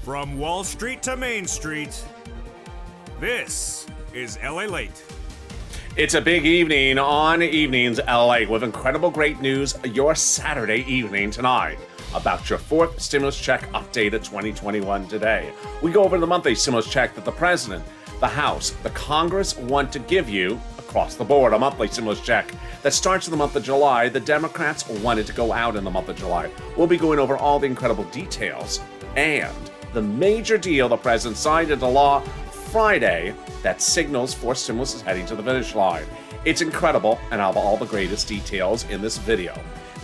From Wall Street to Main Street, this is LALATE. It's a big evening on Evenings LA with incredible great news your Saturday evening tonight about your fourth stimulus check updated 2021 today. We go over the monthly stimulus check that the President, the House, the Congress want to give you across the board, a monthly stimulus check that starts in the month of July. The Democrats wanted to go out in the month of July. We'll be going over all the incredible details and the major deal the President signed into law Friday that signals fourth stimulus is heading to the finish line. It's incredible, and I'll have all the greatest details in this video.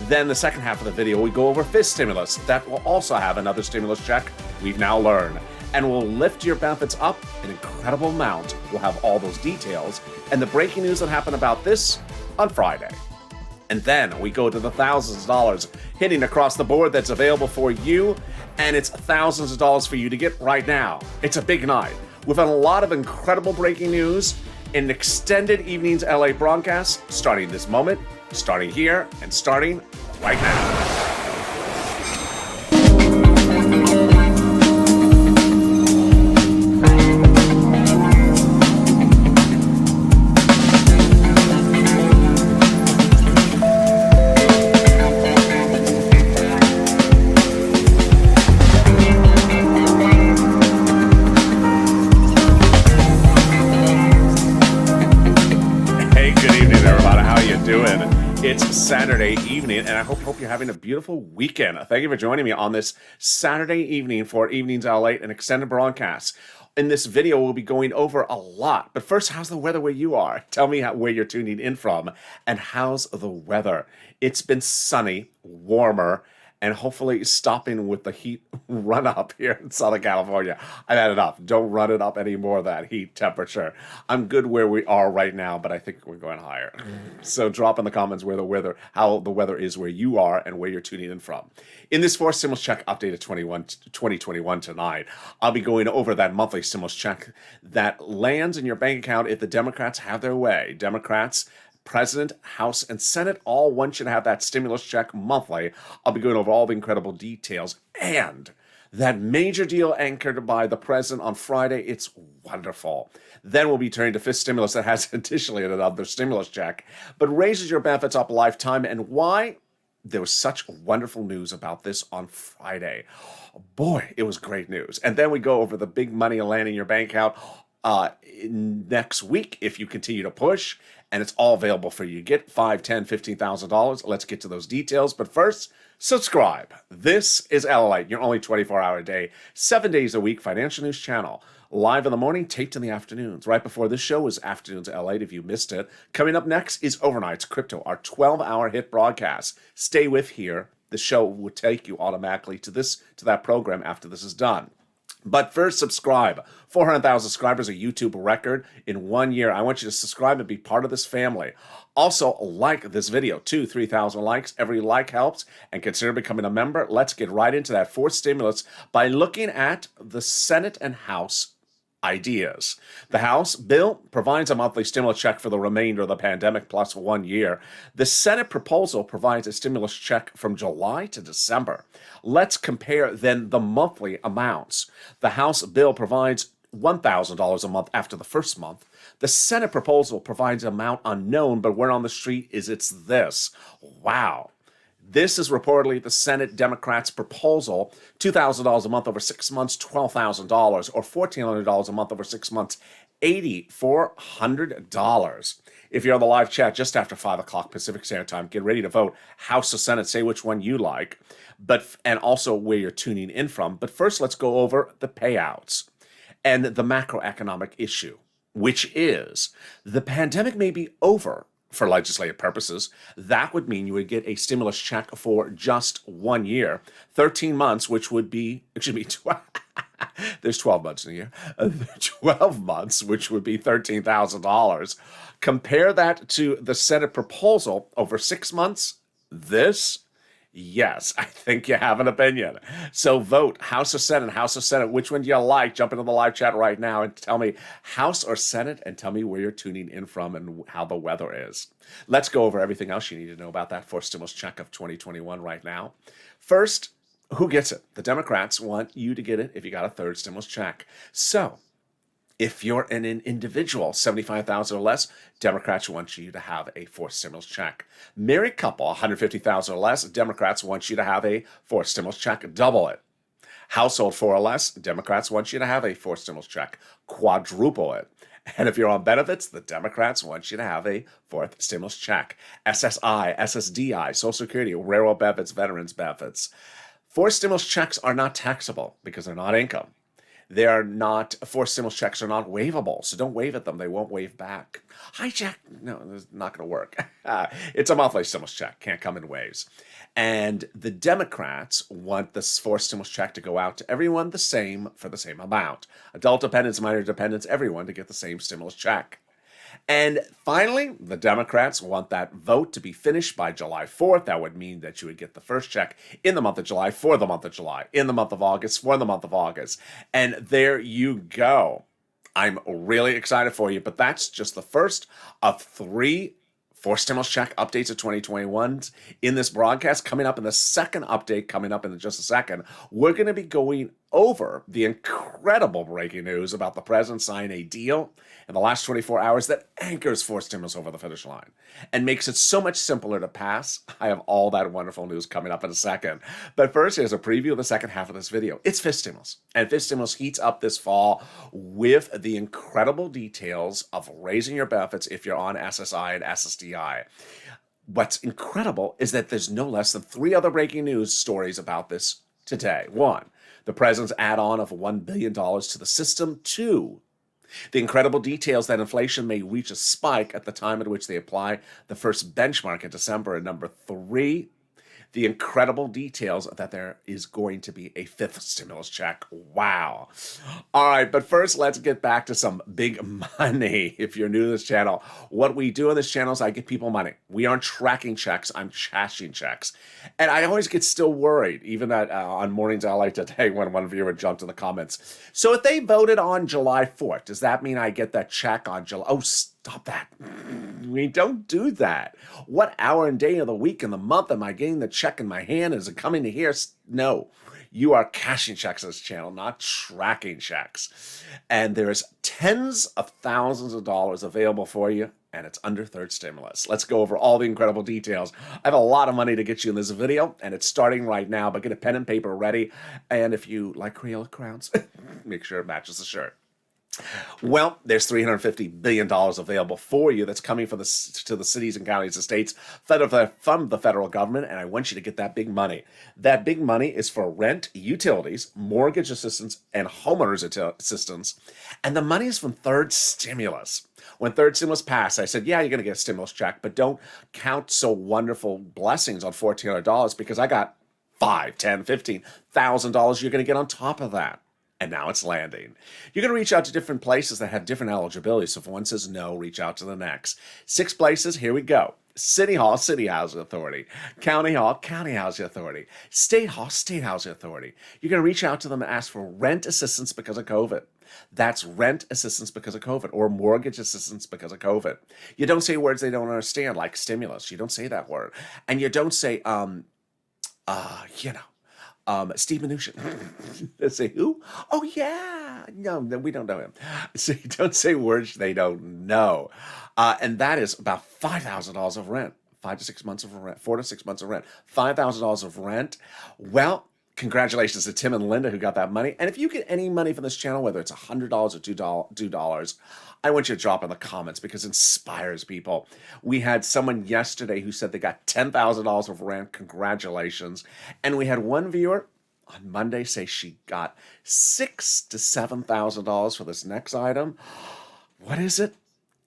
Then the second half of the video, we go over fifth stimulus that will also have another stimulus check we've now learned, and will lift your benefits up an incredible amount. We'll have all those details and the breaking news that happened about this on Friday. And then we go to the thousands of dollars hitting across the board that's available for you, and it's thousands of dollars for you to get right now. It's a big night. We've had a lot of incredible breaking news in an extended Evenings LA broadcast starting this moment, starting here, and starting right now. It's Saturday evening, and I hope you're having a beautiful weekend. Thank you for joining me on this Saturday evening for Evenings LA, an extended broadcast. In this video, we'll be going over a lot. But first, how's the weather where you are? Tell me where you're tuning in from, and how's the weather? It's been sunny, warmer, and hopefully stopping with the heat run up here in Southern California. I've had enough. Don't run it up anymore, that heat temperature. I'm good where we are right now, but I think we're going higher. So drop in the comments how the weather is where you are and where you're tuning in from. In this fourth stimulus check updated 2021 tonight, I'll be going over that monthly stimulus check that lands in your bank account if the Democrats have their way. Democrats, President, House, and Senate all want you to have that stimulus check monthly. I'll be going over all the incredible details and that major deal anchored by the President on Friday. It's wonderful. Then we'll be turning to fifth stimulus that has additionally another stimulus check, but raises your benefits up a lifetime, and why there was such wonderful news about this on Friday. Boy, it was great news. And then we go over the big money landing in your bank account next week if you continue to push, and it's all available for you. Get $5,000, $10,000, $15,000. Let's get to those details. But first, subscribe. This is LALATE, your only 24-hour a day, 7 days a week financial news channel. Live in the morning, taped in the afternoons. Right before this show is Afternoons LA if you missed it. Coming up next is Overnights Crypto, our 12-hour hit broadcast. Stay with here. The show will take you automatically to that program after this is done. But first, subscribe. 400,000 subscribers, a YouTube record in 1 year. I want you to subscribe and be part of this family. Also, like this video. 3,000 likes. Every like helps. And consider becoming a member. Let's get right into that fourth stimulus by looking at the Senate and House ideas. The House bill provides a monthly stimulus check for the remainder of the pandemic plus 1 year. The Senate proposal provides a stimulus check from July to December. Let's compare then the monthly amounts. The House bill provides $1,000 a month after the first month. The Senate proposal provides an amount unknown, but word on the street is it's this. Wow. This is reportedly the Senate Democrats' proposal, $2,000 a month over 6 months, $12,000, or $1,400 a month over 6 months, $8,400. If you're on the live chat just after 5 o'clock Pacific Standard Time, get ready to vote. House or Senate, say which one you like, and also where you're tuning in from. But first, let's go over the payouts and the macroeconomic issue, which is the pandemic may be over. For legislative purposes, that would mean you would get a stimulus check for just 1 year, 13 months, which would be, there's 12 months in a year, 12 months, which would be $13,000. Compare that to the Senate proposal over 6 months. Yes, I think you have an opinion. So vote House or Senate, House or Senate. Which one do you like? Jump into the live chat right now and tell me House or Senate, and tell me where you're tuning in from and how the weather is. Let's go over everything else you need to know about that fourth stimulus check of 2021 right now. First, Who gets it? The Democrats want you to get it if you got a third stimulus check. So if you're an individual, 75,000 or less, Democrats want you to have a fourth stimulus check. Married couple, 150,000 or less, Democrats want you to have a fourth stimulus check. Double it. Household 4 or less, Democrats want you to have a fourth stimulus check. Quadruple it. And if you're on benefits, the Democrats want you to have a fourth stimulus check. SSI, SSDI, Social Security, railroad benefits, veterans benefits. Fourth stimulus checks are not taxable because they're not income. Fourth stimulus checks are not waivable, so don't wave at them. They won't wave back. Hijack, no, it's not going to work. It's a monthly stimulus check, can't come in waves. And the Democrats want this fourth stimulus check to go out to everyone the same for the same amount. Adult dependents, minor dependents, everyone to get the same stimulus check. And finally, the Democrats want that vote to be finished by July 4th. That would mean that you would get the first check in the month of July for the month of July, in the month of August for the month of August. And there you go. I'm really excited for you, but that's just the first of 3 fourth stimulus check updates of 2021 in this broadcast. Coming up in the second update, coming up in just a second, we're going to be going over the incredible breaking news about the president signing a deal in the last 24 hours that anchors fourth stimulus over the finish line and makes it so much simpler to pass. I have all that wonderful news coming up in a second. But first, here's a preview of the second half of this video. It's fifth stimulus, and fifth stimulus heats up this fall with the incredible details of raising your benefits if you're on SSI and SSDI. What's incredible is that there's no less than 3 other breaking news stories about this today. 1, the president's add-on of $1 billion to the system. 2, the incredible details that inflation may reach a spike at the time at which they apply the first benchmark in December. And number 3, the incredible details that there is going to be a fifth stimulus check. Wow. All right, but first, let's get back to some big money. If you're new to this channel, what we do on this channel is I give people money. We aren't tracking checks, I'm cashing checks. And I always get still worried, even on Mornings LA today when one viewer jumped in the comments. So if they voted on July 4th, does that mean I get that check on July? Oh, stop that. We don't do that. What hour and day of the week and the month am I getting the check in my hand? Is it coming to here? No. You are cashing checks on this channel, not tracking checks. And there's tens of thousands of dollars available for you, and it's under third stimulus. Let's go over all the incredible details. I have a lot of money to get you in this video, and it's starting right now, but get a pen and paper ready. And if you like Crayola crowns, make sure it matches the shirt. Well, there's $350 billion available for you that's coming to the cities and counties and states from the federal government, and I want you to get that big money. That big money is for rent, utilities, mortgage assistance, and homeowners assistance, and the money is from third stimulus. When third stimulus passed, I said, yeah, you're going to get a stimulus check, but don't count so wonderful blessings on $1,400 because I got $5,000, $10,000, $15,000 you're going to get on top of that. And now it's landing. You're going to reach out to different places that have different eligibility. So if one says no, reach out to the next. 6 places, here we go. City Hall, City Housing Authority. County Hall, County Housing Authority. State Hall, State Housing Authority. You're going to reach out to them and ask for rent assistance because of COVID. That's rent assistance because of COVID, or mortgage assistance because of COVID. You don't say words they don't understand, like stimulus. You don't say that word. And you don't say, Steve Mnuchin. They say, who? Oh, yeah. No, we don't know him. So you don't say words they don't know. And that is about $5,000 of rent, 5 to 6 months of rent, 4 to 6 months of rent, $5,000 of rent. Well, congratulations to Tim and Linda who got that money. And if you get any money from this channel, whether it's $100 or $2, I want you to drop in the comments because it inspires people. We had someone yesterday who said they got $10,000 of rent. Congratulations. And we had one viewer on Monday say she got $6,000 to $7,000 for this next item. What is it?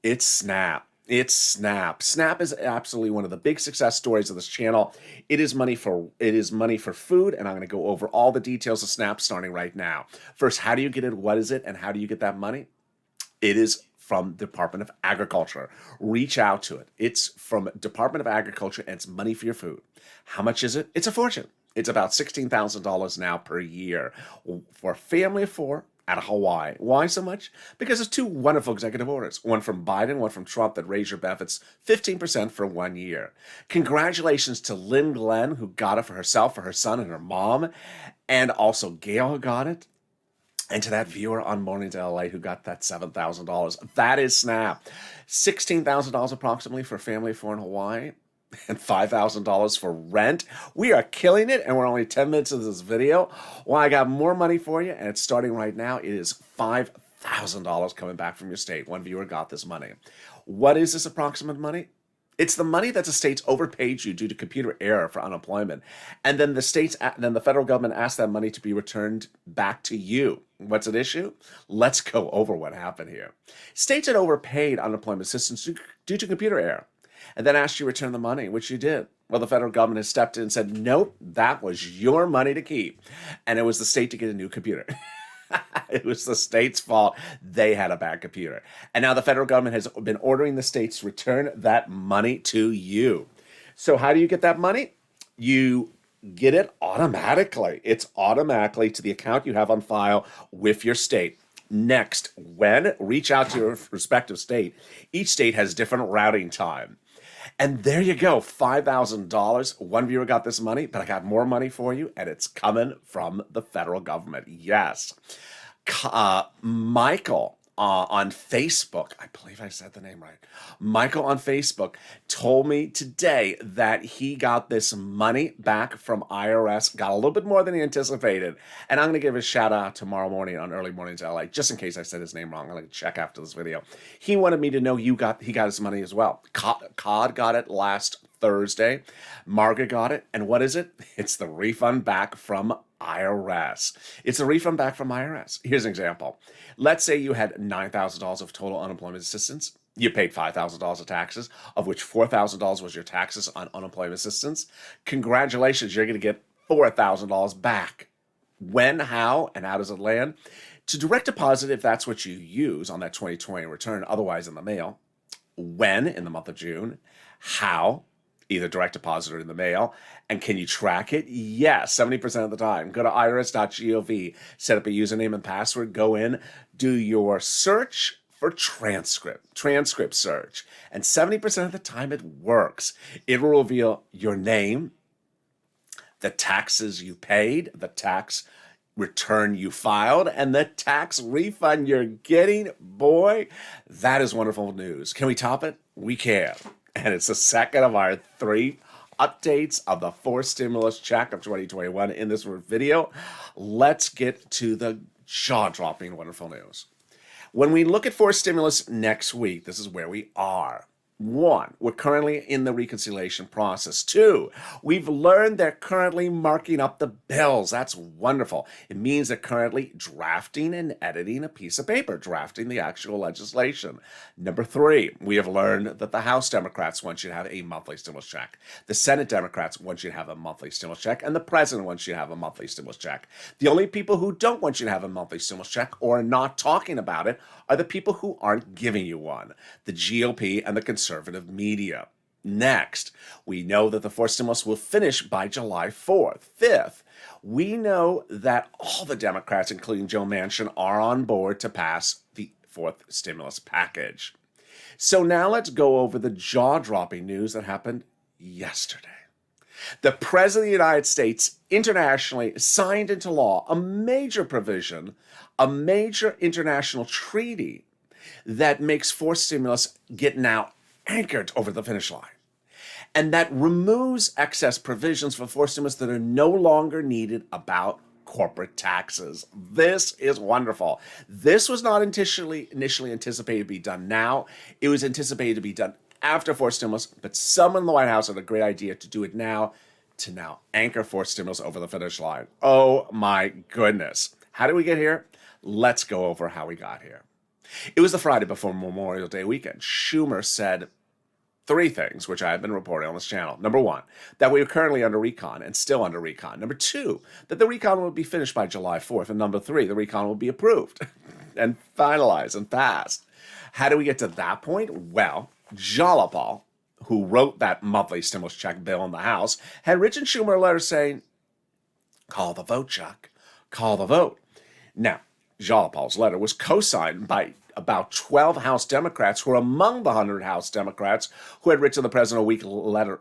It's Snap. It's Snap. Snap is absolutely one of the big success stories of this channel. It is money for food, and I'm going to go over all the details of Snap starting right now. First, how do you get it? What is it? And how do you get that money? It is from Department of Agriculture. Reach out to it. It's from Department of Agriculture, and it's money for your food. How much is it? It's a fortune. It's about $16,000 now per year. For a family of 4, out of Hawaii. Why so much? Because of two wonderful executive orders, one from Biden, one from Trump, that raised your benefits 15% for 1 year. Congratulations to Lynn Glenn, who got it for herself, for her son, and her mom, and also Gail, who got it, and to that viewer on Mornings in LA who got that $7,000. That is snap. $16,000 approximately for a family of four in Hawaii, and $5,000 for rent. We are killing it, and we're only 10 minutes into this video. Well, I got more money for you, and it's starting right now. It is $5,000 coming back from your state. One viewer got this money. What is this approximate money? It's the money that the states overpaid you due to computer error for unemployment. And then the federal government asked that money to be returned back to you. What's at issue? Let's go over what happened here. States had overpaid unemployment assistance due to computer error, and then asked you to return the money, which you did. Well, the federal government has stepped in and said, nope, that was your money to keep. And it was the state to get a new computer. It was the state's fault. They had a bad computer. And now the federal government has been ordering the states to return that money to you. So how do you get that money? You get it automatically. It's automatically to the account you have on file with your state. Next, reach out to your respective state. Each state has different routing time. And there you go, $5,000. One viewer got this money, but I got more money for you, and it's coming from the federal government. Yes. Michael on Facebook, I believe I said the name right. Michael on Facebook told me today that he got this money back from IRS, got a little bit more than he anticipated. And I'm going to give a shout out tomorrow morning on Early Mornings LA, just in case I said his name wrong. I'm going to check after this video. He wanted me to know he got his money as well. Cod got it last Thursday. Margaret got it. And what is it? It's the refund back from IRS. It's a refund back from IRS. Here's an example. Let's say you had $9,000 of total unemployment assistance. You paid $5,000 of taxes, of which $4,000 was your taxes on unemployment assistance. Congratulations, you're going to get $4,000 back. When, how, and how does it land? To direct deposit, if that's what you use on that 2020 return, otherwise in the mail. When, in the month of June. How, either direct deposit or in the mail. And can you track it? Yes, 70% of the time. Go to irs.gov, set up a username and password, go in, do your search for transcript search. And 70% of the time it works. It will reveal your name, the taxes you paid, the tax return you filed, and the tax refund you're getting. Boy, that is wonderful news. Can we top it? We can. And it's the second of our 3 updates of the 4th stimulus check of 2021 in this video. Let's get to the jaw-dropping wonderful news. When we look at 4th stimulus next week, this is where we are. 1, we're currently in the reconciliation process. 2, we've learned they're currently marking up the bills. That's wonderful. It means they're currently drafting and editing a piece of paper, drafting the actual legislation. Number 3, we have learned that the House Democrats want you to have a monthly stimulus check. The Senate Democrats want you to have a monthly stimulus check, and the President wants you to have a monthly stimulus check. The only people who don't want you to have a monthly stimulus check or are not talking about it are the people who aren't giving you one, the GOP and the conservative media. Next, we know that the 4th stimulus will finish by July 4th. 5th, we know that all the Democrats, including Joe Manchin, are on board to pass the 4th stimulus package. So now let's go over the jaw-dropping news that happened yesterday. The President of the United States internationally signed into law a major provision, a major international treaty that makes 4th stimulus get now anchored over the finish line. And that removes excess provisions for 4th stimulus that are no longer needed about corporate taxes. This is wonderful. This was not initially anticipated to be done now. It was anticipated to be done after 4th stimulus, but someone in the White House had a great idea to do it now, to now anchor 4th stimulus over the finish line. Oh my goodness. How did we get here? Let's go over how we got here. It was the Friday before Memorial Day weekend. Schumer said 3 things, which I have been reporting on this channel. Number 1, that we are currently under recon and still under recon. Number 2, that the recon will be finished by July 4th. And number 3, the recon will be approved and finalized and passed. How do we get to that point? Well, Jalopal, who wrote that monthly stimulus check bill in the House, had written Schumer a letter saying, call the vote, Chuck. Call the vote. Now, Paul's letter was co-signed by about 12 House Democrats who were among the 100 House Democrats who had written the president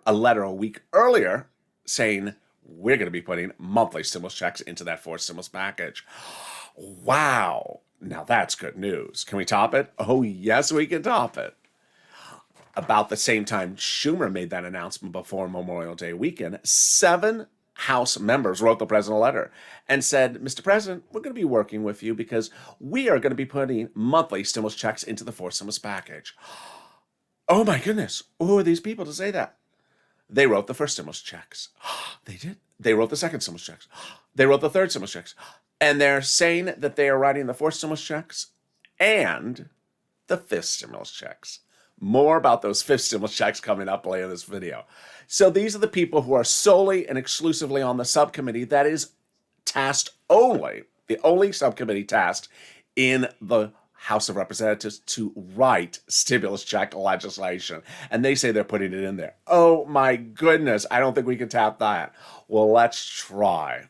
a letter a week earlier saying, we're going to be putting monthly stimulus checks into that fourth stimulus package. Wow. Now that's good news. Can we top it? Oh, yes, we can top it. About the same time Schumer made that announcement before Memorial Day weekend, 7 House members wrote the president a letter and said, Mr. President, we're going to be working with you because we are going to be putting monthly stimulus checks into the fourth stimulus package. Oh my goodness. Who are these people to say that? They wrote the first stimulus checks. They did. They wrote the second stimulus checks. They wrote the third stimulus checks. And they're saying that they are writing the fourth stimulus checks and the fifth stimulus checks. More about those fifth stimulus checks coming up later in this video. So these are the people who are solely and exclusively on the subcommittee that is tasked only, the only subcommittee tasked in the House of Representatives to write stimulus check legislation. And they say they're putting it in there. Oh my goodness, I don't think we can tap that. Well, let's try.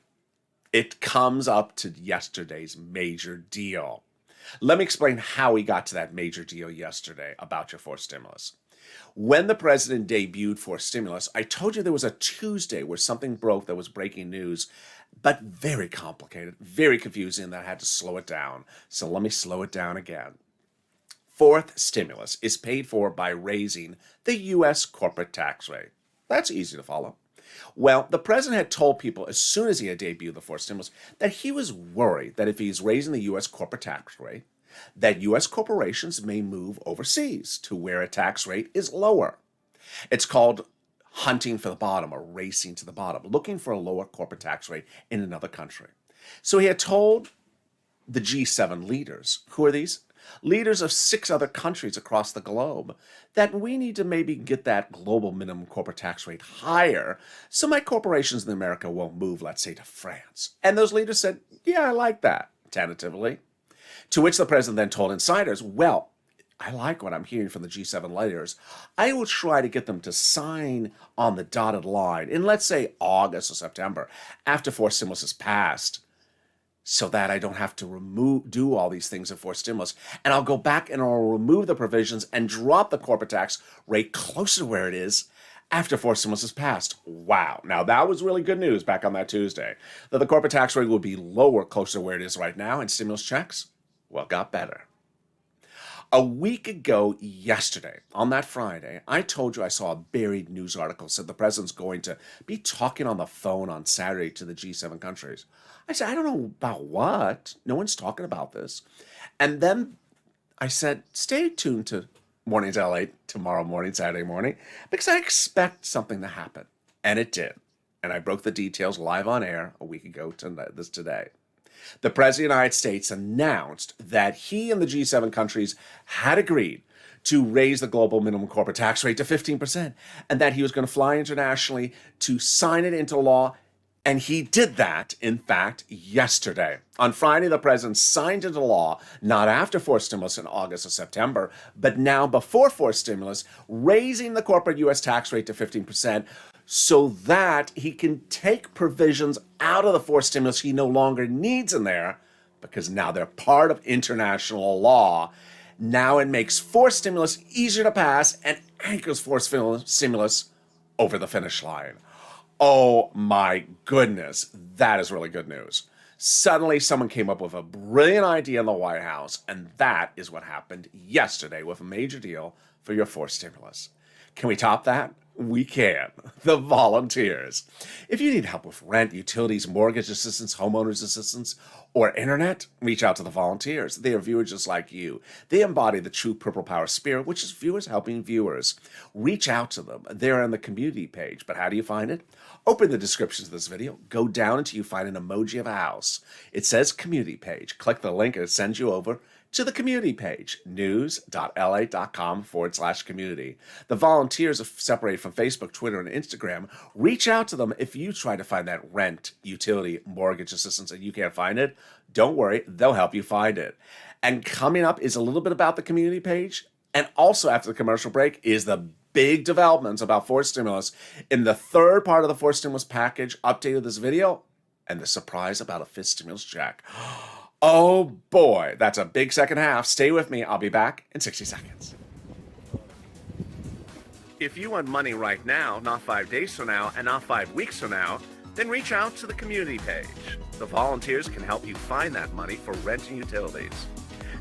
It comes up to yesterday's major deal. Let me explain how we got to that major deal yesterday about your fourth stimulus. When the president debuted fourth stimulus, I told you there was a Tuesday where something broke that was breaking news, but very complicated, very confusing, that I had to slow it down. So let me slow it down again. Fourth stimulus is paid for by raising the U.S. corporate tax rate. That's easy to follow. Well, the president had told people as soon as he had debuted the fourth stimulus that he was worried that if he's raising the U.S. corporate tax rate, that U.S. corporations may move overseas to where a tax rate is lower. It's called hunting for the bottom or racing to the bottom, looking for a lower corporate tax rate in another country. So he had told the G7 leaders, who are these? Leaders of 6 other countries across the globe, that we need to maybe get that global minimum corporate tax rate higher so my corporations in America won't move, let's say, to France. And those leaders said, yeah, I like that, tentatively. To which the president then told insiders, well, I like what I'm hearing from the G7 leaders. I will try to get them to sign on the dotted line in, let's say, August or September, after fourth stimulus is passed, so that I don't have to do all these things in fourth stimulus. And I'll go back and I'll remove the provisions and drop the corporate tax rate closer to where it is after fourth stimulus is passed. Wow. Now, that was really good news back on that Tuesday, that the corporate tax rate will be lower closer to where it is right now, and stimulus checks, well, got better. A week ago yesterday, on that Friday, I told you I saw a buried news article said the president's going to be talking on the phone on Saturday to the G7 countries. I said, I don't know about what. No one's talking about this. And then I said, stay tuned to Mornings LA tomorrow morning, Saturday morning, because I expect something to happen. And it did. And I broke the details live on air a week ago today. The President of the United States announced that he and the G7 countries had agreed to raise the global minimum corporate tax rate to 15%, and that he was going to fly internationally to sign it into law. And he did that, in fact, yesterday. On Friday, the president signed into law, not after fourth stimulus in August or September, but now before fourth stimulus, raising the corporate U.S. tax rate to 15%, so that he can take provisions out of the fourth stimulus he no longer needs in there, because now they're part of international law. Now it makes fourth stimulus easier to pass and anchors fourth stimulus over the finish line. Oh my goodness, that is really good news. Suddenly someone came up with a brilliant idea in the White House, and that is what happened yesterday with a major deal for your fourth stimulus. Can we top that? We can. The volunteers. If you need help with rent, utilities, mortgage assistance, homeowners assistance, or internet, reach out to the volunteers. They are viewers just like you. They embody the true Purple Power spirit, which is viewers helping viewers. Reach out to them. They're on the community page. But how do you find it? Open the description of this video. Go down until you find an emoji of a house. It says community page. Click the link and it sends you over to the community page, news.la.com/community. The volunteers are separated from Facebook, Twitter, and Instagram. Reach out to them if you try to find that rent, utility, mortgage assistance and you can't find it. Don't worry, they'll help you find it. And coming up is a little bit about the community page. And also after the commercial break is the big developments about fourth stimulus in the third part of the fourth stimulus package update of this video, and the surprise about a fifth stimulus check. Oh boy, that's a big second half. Stay with me. I'll be back in 60 seconds. If you want money right now, not 5 days from now, and not 5 weeks from now, then reach out to the community page. The volunteers can help you find that money for rent and utilities.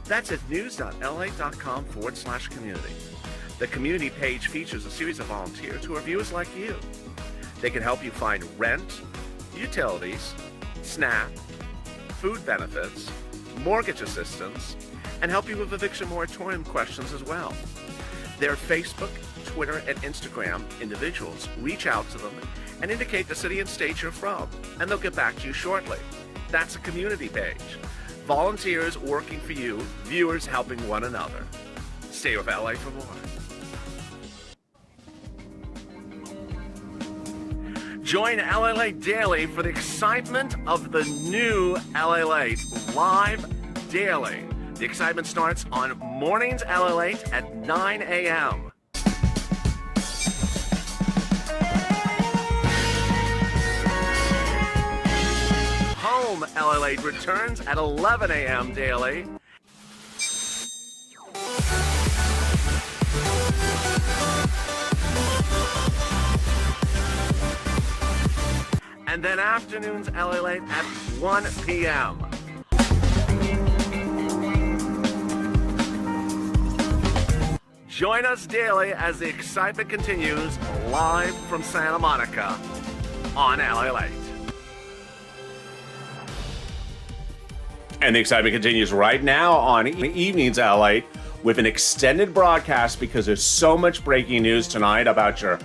That's at news.la.com/community. The community page features a series of volunteers who are viewers like you. They can help you find rent, utilities, SNAP, food benefits, mortgage assistance, and help you with eviction moratorium questions as well. Their Facebook, Twitter, and Instagram individuals reach out to them and indicate the city and state you're from, and they'll get back to you shortly. That's a community page. Volunteers working for you, viewers helping one another. Stay with LA for more. Join LALATE daily for the excitement of the new LALATE live daily. The excitement starts on mornings LALATE at 9 a.m. Home LALATE returns at 11 a.m. daily. And then afternoons LALATE at 1 p.m. Join us daily as the excitement continues live from Santa Monica on LALATE. And the excitement continues right now on Evenings LALATE with an extended broadcast because there's so much breaking news tonight about your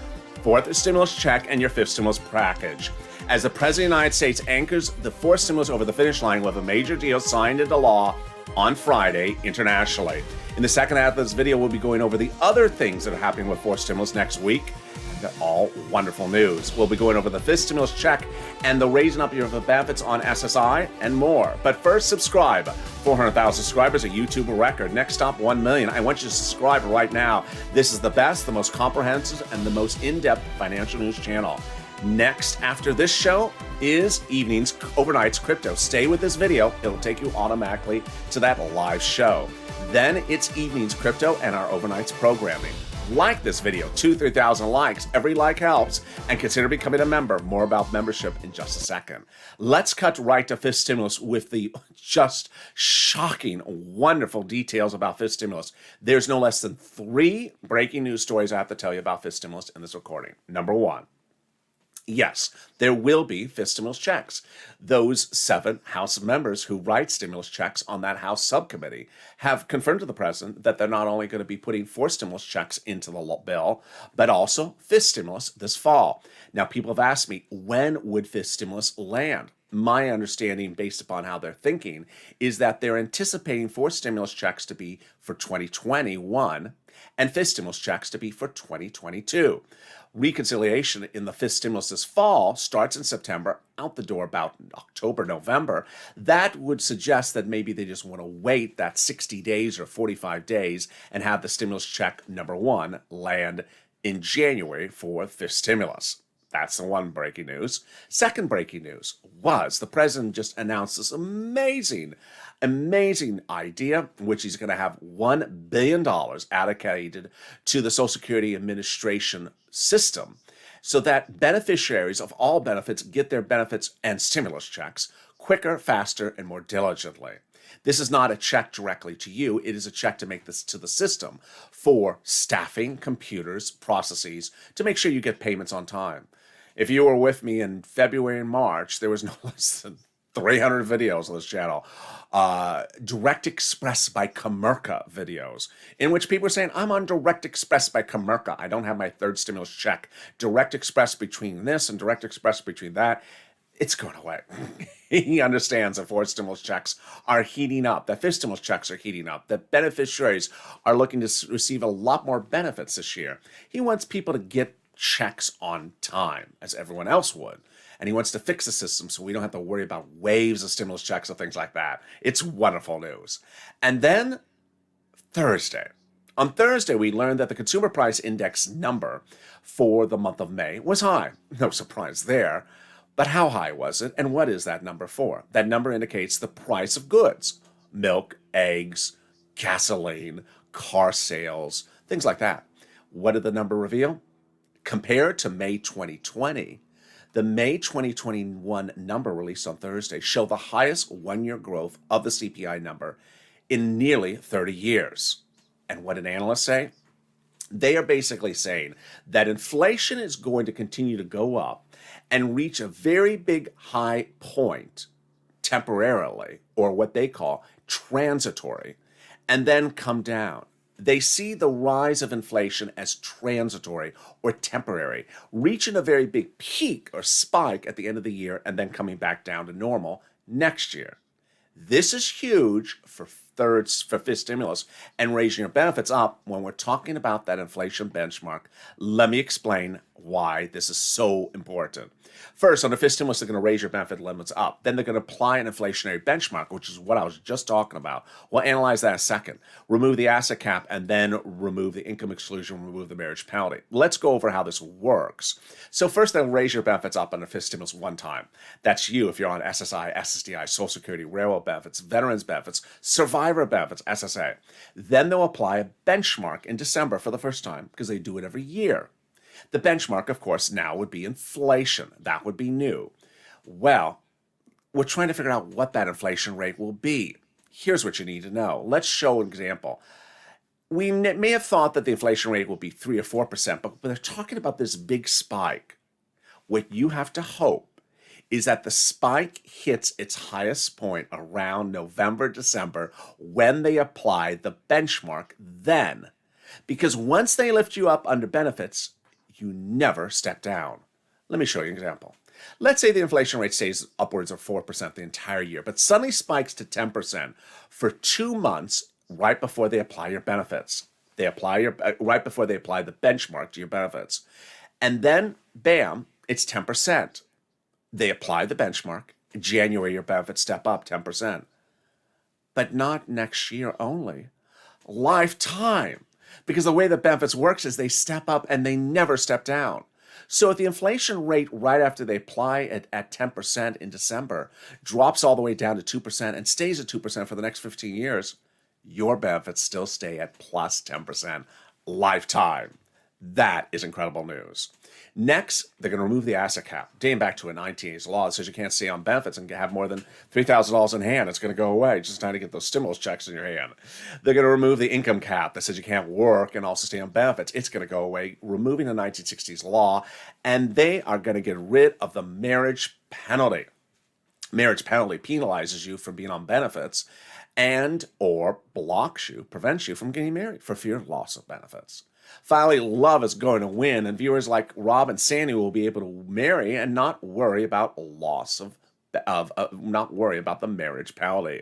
fourth stimulus check and your fifth stimulus package. As the President of the United States anchors the fourth stimulus over the finish line with a major deal signed into law on Friday internationally. In the second half of this video, we'll be going over the other things that are happening with fourth stimulus next week. They're all wonderful news. We'll be going over the fifth stimulus check and the raising up your benefits on SSI and more. But first, subscribe. 400,000 subscribers, a YouTube record. Next stop, 1 million. I want you to subscribe right now. This is the best, the most comprehensive, and the most in-depth financial news channel. Next, after this show, is Evenings Overnight's Crypto. Stay with this video. It'll take you automatically to that live show. Then it's Evenings Crypto and our Overnight's programming. Like this video, 2,000-3,000 likes. Every like helps. And consider becoming a member. More about membership in just a second. Let's cut right to fifth stimulus with the just shocking, wonderful details about fifth stimulus. There's no less than 3 breaking news stories I have to tell you about fifth stimulus in this recording. Number 1. Yes, there will be fifth stimulus checks. Those 7 House members who write stimulus checks on that House subcommittee have confirmed to the president that they're not only going to be putting 4 stimulus checks into the bill, but also fifth stimulus this fall. Now, people have asked me, when would fifth stimulus land? My understanding, based upon how they're thinking, is that they're anticipating 4 stimulus checks to be for 2021 and fifth stimulus checks to be for 2022. Reconciliation in the fifth stimulus this fall starts in September, out the door about October, November. That would suggest that maybe they just want to wait that 60 days or 45 days and have the stimulus check number 1 land in January for fifth stimulus. That's the one breaking news. Second breaking news was the president just announced this amazing idea, which he's going to have $1 billion allocated to the Social Security Administration system so that beneficiaries of all benefits get their benefits and stimulus checks quicker, faster, and more diligently. This is not a check directly to you. It is a check to make this to the system for staffing, computers, processes, to make sure you get payments on time. If you were with me in February and March, there was no less than 300 videos on this channel. Direct Express by Comerica videos, in which people are saying, I'm on Direct Express by Comerica. I don't have my third stimulus check. Direct Express between this and Direct Express between that. It's going away. He understands that fourth stimulus checks are heating up, that fifth stimulus checks are heating up, that beneficiaries are looking to receive a lot more benefits this year. He wants people to get checks on time, as everyone else would. And he wants to fix the system so we don't have to worry about waves of stimulus checks or things like that. It's wonderful news. And then Thursday. On Thursday, we learned that the Consumer Price Index number for the month of May was high. No surprise there. But how high was it, and what is that number for? That number indicates the price of goods: milk, eggs, gasoline, car sales, things like that. What did the number reveal? Compared to May 2020, the May 2021 number released on Thursday showed the highest one-year growth of the CPI number in nearly 30 years. And what did analysts say? They are basically saying that inflation is going to continue to go up and reach a very big high point temporarily, or what they call transitory, and then come down. They see the rise of inflation as transitory or temporary, reaching a very big peak or spike at the end of the year and then coming back down to normal next year. This is huge for fifth stimulus and raising your benefits up. When we're talking about that inflation benchmark, let me explain why this is so important. First, on the fifth stimulus, they're going to raise your benefit limits up. Then they're going to apply an inflationary benchmark, which is what I was just talking about. We'll analyze that in a second. Remove the asset cap, and then remove the income exclusion, remove the marriage penalty. Let's go over how this works. So first, they'll raise your benefits up on the fifth stimulus one time. That's you if you're on SSI, SSDI, Social Security, railroad benefits, veterans benefits, survivor benefits, SSA. Then they'll apply a benchmark in December for the first time, because they do it every year. The benchmark, of course, now would be inflation. That would be new. Well, we're trying to figure out what that inflation rate will be. Here's what you need to know. Let's show an example. We may have thought that the inflation rate will be 3 or 4%, but they're talking about this big spike. What you have to hope is that the spike hits its highest point around November, December, when they apply the benchmark then. Because once they lift you up under benefits, you never step down. Let me show you an example. Let's say the inflation rate stays upwards of 4% the entire year, but suddenly spikes to 10% for 2 months right before they apply your benefits. They apply right before they apply the benchmark to your benefits. And then, bam, it's 10%. They apply the benchmark. In January, your benefits step up 10%. But not next year only. Lifetime. Because the way the benefits works is they step up and they never step down. So if the inflation rate right after they apply it at 10% in December drops all the way down to 2% and stays at 2% for the next 15 years, your benefits still stay at plus 10% lifetime. That is incredible news. Next, they're going to remove the asset cap, dating back to a 1980s law that says you can't stay on benefits and have more than $3,000 in hand. It's going to go away. Just time to get those stimulus checks in your hand. They're going to remove the income cap that says you can't work and also stay on benefits. It's going to go away, removing the 1960s law, and they are going to get rid of the marriage penalty. Marriage penalty penalizes you for being on benefits and or blocks you, prevents you from getting married for fear of loss of benefits. Finally, love is going to win, and viewers like Rob and Sandy will be able to marry and not worry about loss not worry about the marriage penalty.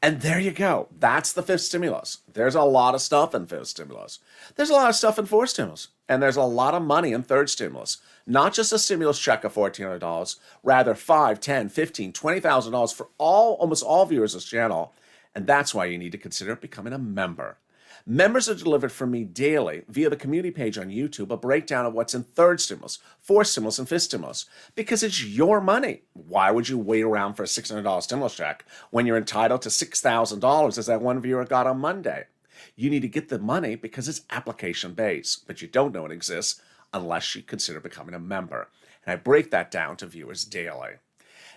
And there you go. That's the fifth stimulus. There's a lot of stuff in fifth stimulus. There's a lot of stuff in fourth stimulus, and there's a lot of money in third stimulus. Not just a stimulus check of $1,400, rather $5, $10, $15, $20,000 for almost all viewers of this channel. And that's why you need to consider becoming a member. Members are delivered from me daily via the community page on YouTube, a breakdown of what's in third stimulus, fourth stimulus, and fifth stimulus, because it's your money. Why would you wait around for a $600 stimulus check when you're entitled to $6,000 as that one viewer got on Monday? You need to get the money because it's application-based, but you don't know it exists unless you consider becoming a member. And I break that down to viewers daily.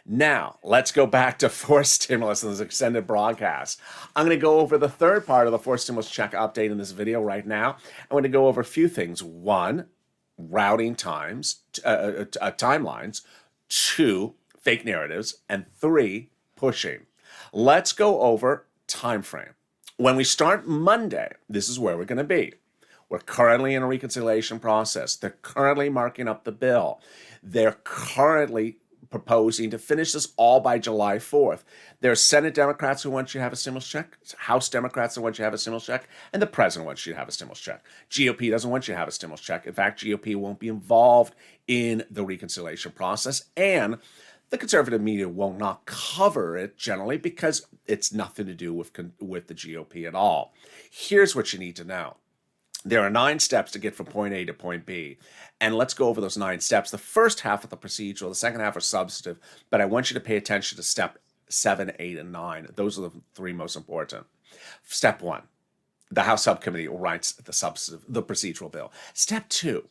Now, let's go back to fourth stimulus in this extended broadcast. I'm going to go over the third part of the fourth stimulus check update in this video right now. I'm going to go over a few things. 1, routing timelines. 2, fake narratives. And 3, pushing. Let's go over time frame. When we start Monday, this is where we're going to be. We're currently in a reconciliation process. They're currently marking up the bill. They're currently proposing to finish this all by July 4th. There are Senate Democrats who want you to have a stimulus check, House Democrats that want you to have a stimulus check, and the president wants you to have a stimulus check. GOP doesn't want you to have a stimulus check. In fact, GOP won't be involved in the reconciliation process, and the conservative media will not cover it generally because it's nothing to do with the GOP at all. Here's what you need to know. There are 9 steps to get from point A to point B. And let's go over those 9 steps. The first half of the procedural, the second half are substantive, but I want you to pay attention to step 7, 8, and 9. Those are the 3 most important. Step 1, the House subcommittee writes the procedural bill. Step 2,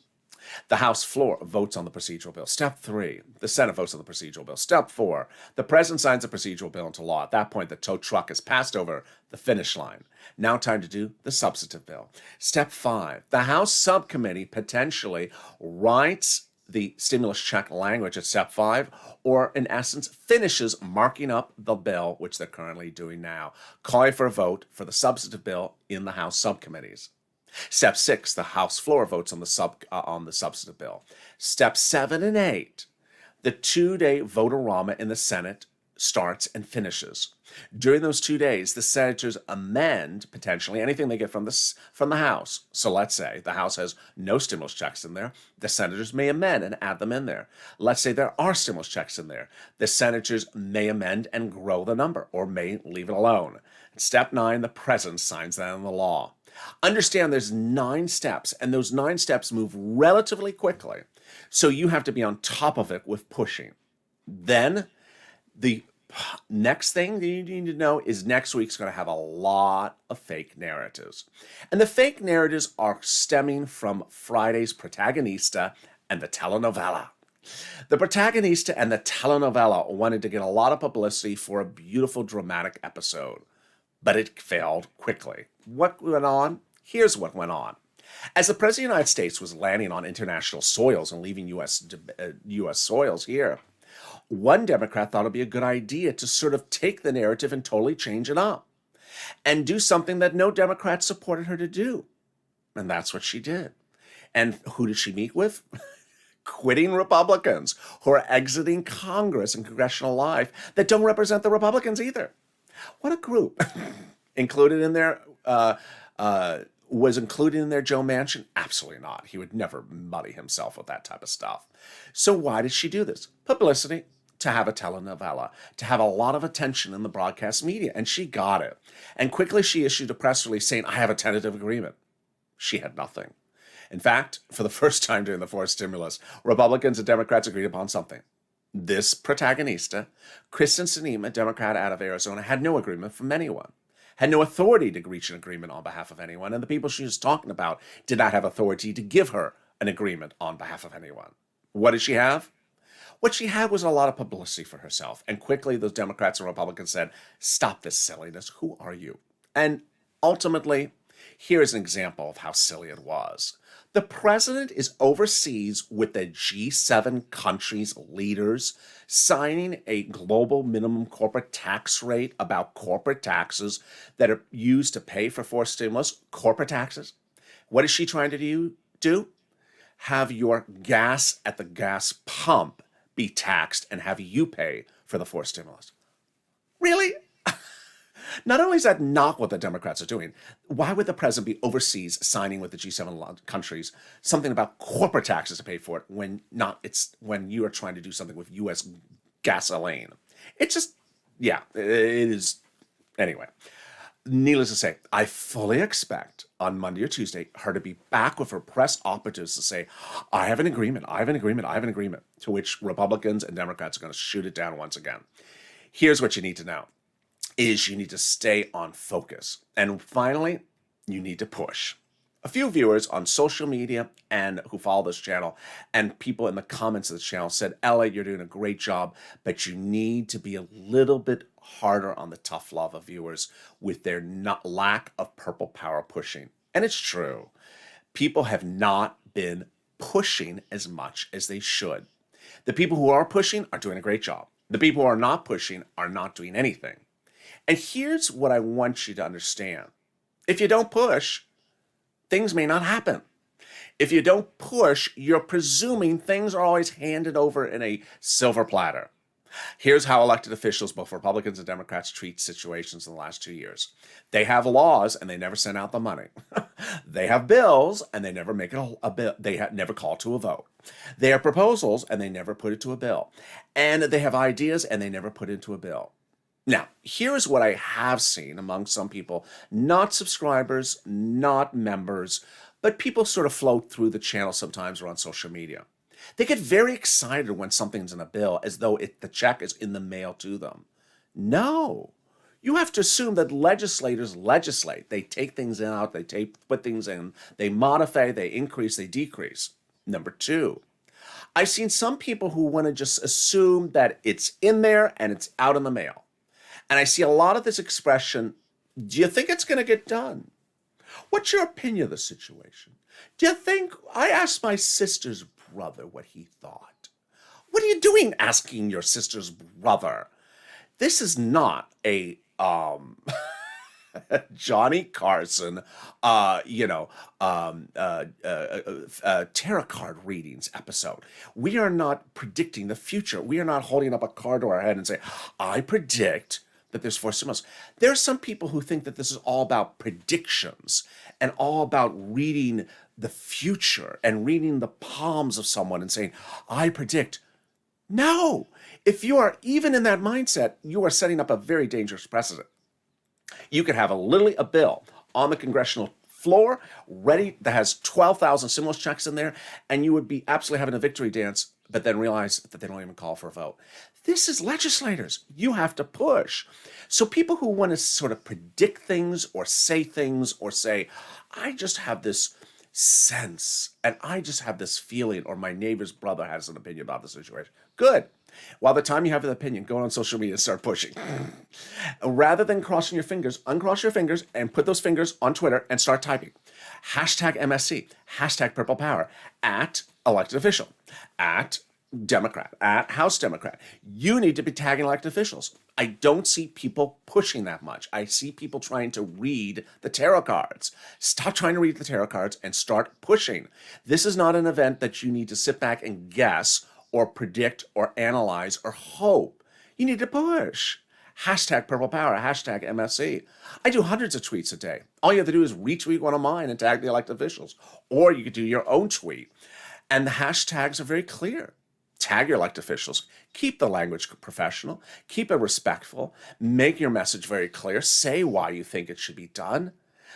the House floor votes on the procedural bill. Step 3, the Senate votes on the procedural bill. Step 4, the President signs the procedural bill into law. At that point, the tow truck is passed over the finish line. Now time to do the substantive bill. Step 5, the House subcommittee potentially writes the stimulus check language at step 5, or in essence, finishes marking up the bill, which they're currently doing now, calling for a vote for the substantive bill in the House subcommittees. Step 6, the House floor votes on the substantive bill. Step 7 and 8, the 2-day vote-a-rama in the Senate starts and finishes. During those 2 days, the senators amend potentially anything they get from the House. So let's say the House has no stimulus checks in there. The senators may amend and add them in there. Let's say there are stimulus checks in there. The senators may amend and grow the number or may leave it alone. Step 9, the president signs that into law. Understand there's 9 steps, and those 9 steps move relatively quickly. So you have to be on top of it with pushing. Then the next thing that you need to know is next week's going to have a lot of fake narratives. And the fake narratives are stemming from Friday's Protagonista and the telenovela. The Protagonista and the telenovela wanted to get a lot of publicity for a beautiful dramatic episode, but it failed quickly. What went on? Here's what went on. As the President of the United States was landing on international soils and leaving U.S. soils here, one Democrat thought it'd be a good idea to sort of take the narrative and totally change it up and do something that no Democrat supported her to do. And that's what she did. And who did she meet with? Quitting Republicans who are exiting Congress and congressional life that don't represent the Republicans either. What a group. Included in there, was included in there Joe Manchin? Absolutely not. He would never muddy himself with that type of stuff. So why did she do this? Publicity, to have a telenovela, to have a lot of attention in the broadcast media, and she got it. And quickly she issued a press release saying, I have a tentative agreement. She had nothing. In fact, for the first time during the fourth stimulus, Republicans and Democrats agreed upon something. This Protagonista, Kristen Sinema, Democrat out of Arizona, had no agreement from anyone, had no authority to reach an agreement on behalf of anyone, and the people she was talking about did not have authority to give her an agreement on behalf of anyone. What did she have? What she had was a lot of publicity for herself, and quickly those Democrats and Republicans said, stop this silliness, who are you? And ultimately, here's an example of how silly it was. The president is overseas with the G7 countries' leaders signing a global minimum corporate tax rate about corporate taxes that are used to pay for forced stimulus, corporate taxes. What is she trying to do? Have your gas at the gas pump be taxed and have you pay for the forced stimulus. Really? Not only is that not what the Democrats are doing, why would the president be overseas signing with the G7 countries something about corporate taxes to pay for it when you are trying to do something with U.S. gasoline? It is. Anyway, needless to say, I fully expect on Monday or Tuesday her to be back with her press operatives to say, I have an agreement, to which Republicans and Democrats are going to shoot it down once again. Here's what you need to know. Is you need to stay on focus. And finally, you need to push. A few viewers on social media and who follow this channel and people in the comments of this channel said, LA, you're doing a great job, but you need to be a little bit harder on the tough love of viewers with their lack of purple power pushing. And it's true. People have not been pushing as much as they should. The people who are pushing are doing a great job. The people who are not pushing are not doing anything. And here's what I want you to understand. If you don't push, things may not happen. If you don't push, you're presuming things are always handed over in a silver platter. Here's how elected officials, both Republicans and Democrats, treat situations in the last 2 years. They have laws and they never send out the money. They have bills and they never make it a bill. They never call to a vote. They have proposals and they never put it to a bill. And they have ideas and they never put it into a bill. Now, here's what I have seen among some people, not subscribers, not members, but people sort of float through the channel sometimes or on social media. They get very excited when something's in a bill as though the check is in the mail to them. No. You have to assume that legislators legislate. They take things out, they put things in, they modify, they increase, they decrease. Number two, I've seen some people who want to just assume that it's in there and it's out in the mail. And I see a lot of this expression, do you think it's going to get done? What's your opinion of the situation? Do you think, I asked my sister's brother what he thought. What are you doing asking your sister's brother? This is not a Johnny Carson, tarot card readings episode. We are not predicting the future. We are not holding up a card to our head and say, I predict that there's 4 stimulus. There are some people who think that this is all about predictions and all about reading the future and reading the palms of someone and saying, I predict. No, if you are even in that mindset, you are setting up a very dangerous precedent. You could have a bill on the congressional floor ready that has 12,000 stimulus checks in there, and you would be absolutely having a victory dance, but then realize that they don't even call for a vote. This is legislators. You have to push. So people who want to sort of predict things or say, I just have this sense and I just have this feeling, or my neighbor's brother has an opinion about the situation. Good. While the time you have an opinion, go on social media and start pushing. Rather than crossing your fingers, uncross your fingers and put those fingers on Twitter and start typing. Hashtag MSC, hashtag Purple Power, at elected official, at Democrat, at House Democrat. You need to be tagging elected officials. I don't see people pushing that much. I see people trying to read the tarot cards. Stop trying to read the tarot cards and start pushing. This is not an event that you need to sit back and guess or predict or analyze or hope. You need to push. Hashtag Purple Power, hashtag MSC. I do hundreds of tweets a day. All you have to do is retweet one of mine and tag the elected officials. Or you could do your own tweet. And the hashtags are very clear. Tag your elected officials. Keep the language professional. Keep it respectful. Make your message very clear. Say why you think it should be done.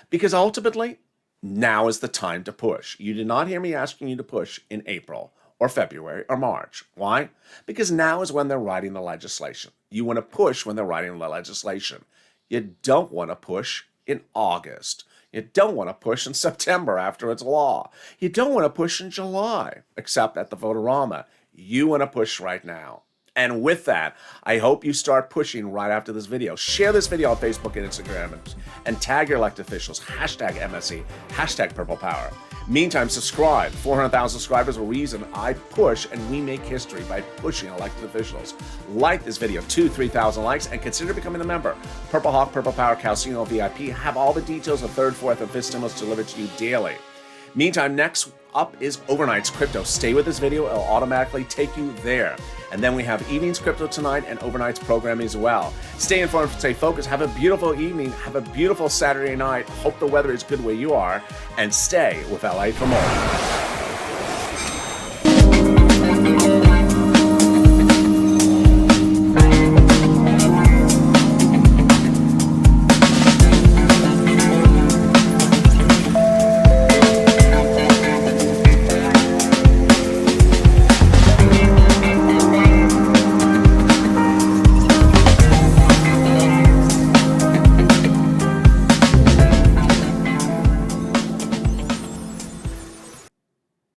Because ultimately, now is the time to push. You did not hear me asking you to push in April or February or March. Why? Because now is when they're writing the legislation. You want to push when they're writing the legislation. You don't want to push in August. You don't want to push in September after it's law. You don't want to push in July, except at the Votorama. You want to push right now. And with that, I hope you start pushing right after this video. Share this video on Facebook and Instagram and tag your elected officials. Hashtag MSC, hashtag Purple Power. Meantime, subscribe. 400,000 subscribers are the reason I push, and we make history by pushing elected officials. Like this video, 2,000-3,000 likes, and consider becoming a member. Purple Hawk, Purple Power, Calcino VIP have all the details of 3rd, 4th, and 5th stimulus delivered to you daily. Meantime, next up is Overnight's Crypto. Stay with this video, it'll automatically take you there. And then we have Evening's Crypto tonight and Overnight's programming as well. Stay informed, stay focused, have a beautiful evening, have a beautiful Saturday night. Hope the weather is good where you are, and stay with LA for more.